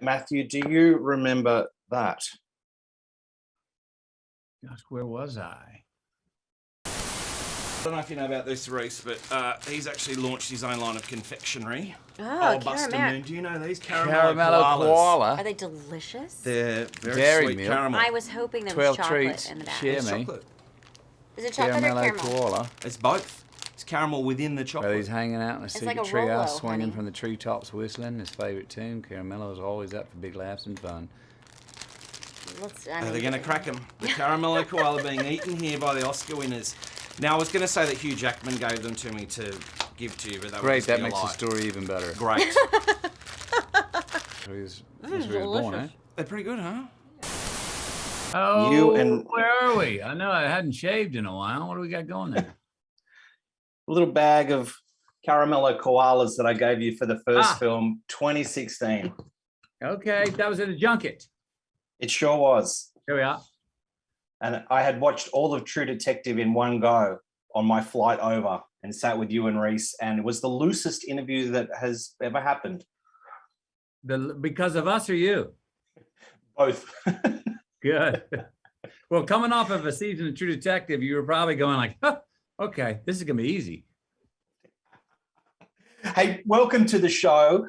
Matthew, do you remember that? Gosh, where was I? I don't know if you know about this, Reese, but he's actually launched his own line of confectionery. Oh, Buster Moon. Do you know these Caramello koala. Are they delicious? They're very Dairy sweet milk. caramel. I was hoping there 12 was chocolate treats. in the back. Share It's me. chocolate. Is it chocolate or Caramello caramel? koala. It's both. It's caramel within the chocolate. Well, he's hanging out in a It's secret like a treehouse, Rolo, swinging honey. from the treetops, whistling his favorite tune. Caramello's always up for big laughs and fun. They're going to crack them. The caramello koala being eaten here by the Oscar winners. Now, I was going to say that Hugh Jackman gave them to me to give to you, but that Great, was that makes the story even better. Great. So he's where he was born, eh? They're pretty good, huh? Oh, where are we? I know I hadn't shaved in a while. What do we got going there? A little bag of caramello koalas that I gave you for the first film, 2016. Okay, that was at a junket. It sure was. Here we are. And I had watched all of True Detective in one go on my flight over and sat with you and Reese, and it was the loosest interview that has ever happened. Because of us or you? Both. Good. Well, coming off of a season of True Detective, you were probably going like, huh, okay, this is going to be easy. Hey, welcome to the show.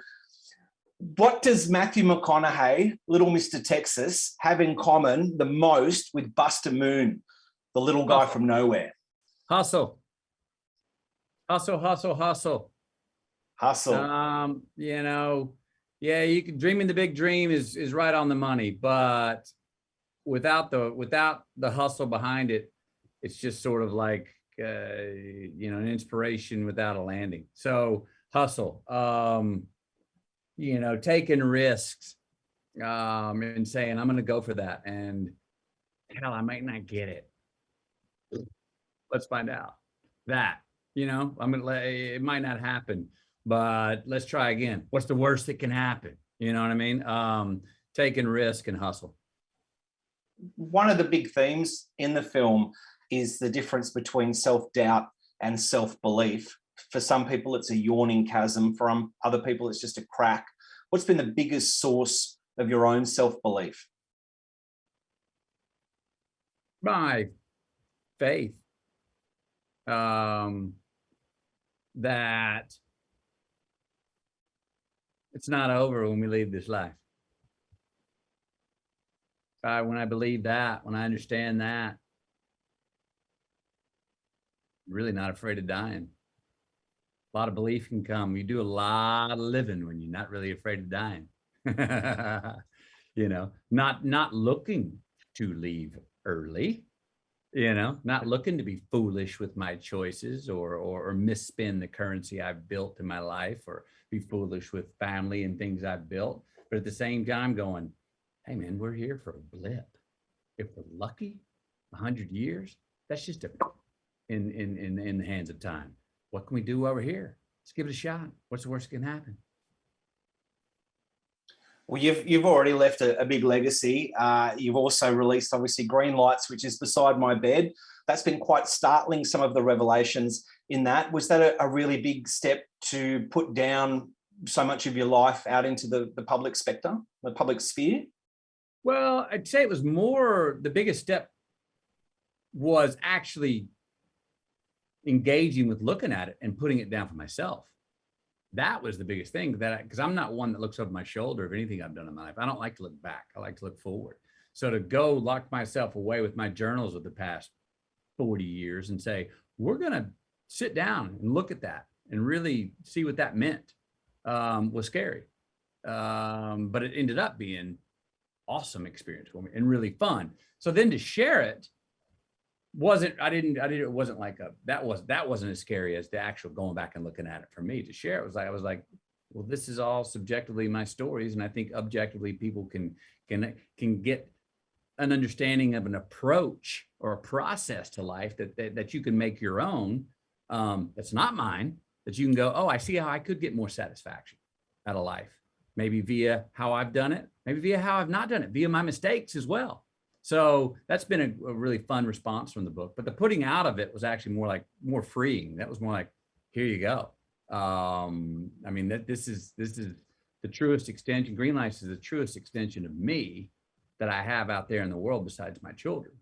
What does Matthew McConaughey, Little Mr. Texas, have in common the most with Buster Moon, the little guy from nowhere? Hustle. Hustle, hustle, hustle. Hustle. You know, yeah, you can dreaming the big dream is right on the money, but without the hustle behind it, it's just sort of like an inspiration without a landing. So hustle. Taking risks and saying, I'm going to go for that. And hell, I might not get it. Let's find out that, it might not happen, but let's try again. What's the worst that can happen? You know what I mean? Taking risk and hustle. One of the big themes in the film is the difference between self-doubt and self-belief. For some people, it's a yawning chasm. For other people, it's just a crack. What's been the biggest source of your own self-belief? My faith that it's not over when we leave this life. When I believe that, when I understand that, I'm really not afraid of dying. A lot of belief can come. You do a lot of living when you're not really afraid of dying. Not looking to leave early, not looking to be foolish with my choices or misspend the currency I've built in my life or be foolish with family and things I've built. But at the same time going, hey man, we're here for a blip. If we're lucky, 100 years, that's just in the hands of time. What can we do while we're here? Let's give it a shot. What's the worst that can happen? Well, you've already left a big legacy. You've also released, obviously, Green Lights, which is beside my bed. That's been quite startling, some of the revelations in that. Was that a really big step to put down so much of your life out into the public spectre, the public sphere? Well, I'd say it was more, the biggest step was actually engaging with looking at it and putting it down for myself. That was the biggest thing, because I'm not one that looks over my shoulder of anything I've done in my life. I don't like to look back. I like to look forward. So to go lock myself away with my journals of the past 40 years and say, we're going to sit down and look at that and really see what that meant was scary. But it ended up being awesome experience for me and really fun. So then to share it, it wasn't like that wasn't as scary as the actual going back and looking at it for me. To share it was like, I was like, well, this is all subjectively my stories. And I think objectively people can get an understanding of an approach or a process to life that you can make your own. That's not mine, that you can go, oh, I see how I could get more satisfaction out of life. Maybe via how I've done it, maybe via how I've not done it, via my mistakes as well. So that's been a really fun response from the book. But the putting out of it was actually more freeing. That was more like, here you go. I mean, this is the truest extension. Green Lights is the truest extension of me that I have out there in the world besides my children.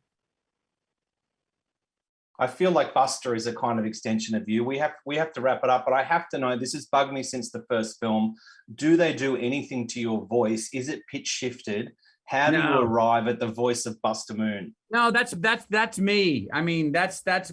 I feel like Buster is a kind of extension of you. We have to wrap it up, but I have to know, this has bugged me since the first film. Do they do anything to your voice? Is it pitch shifted? How do you arrive at the voice of Buster Moon? No, that's me. I mean, that's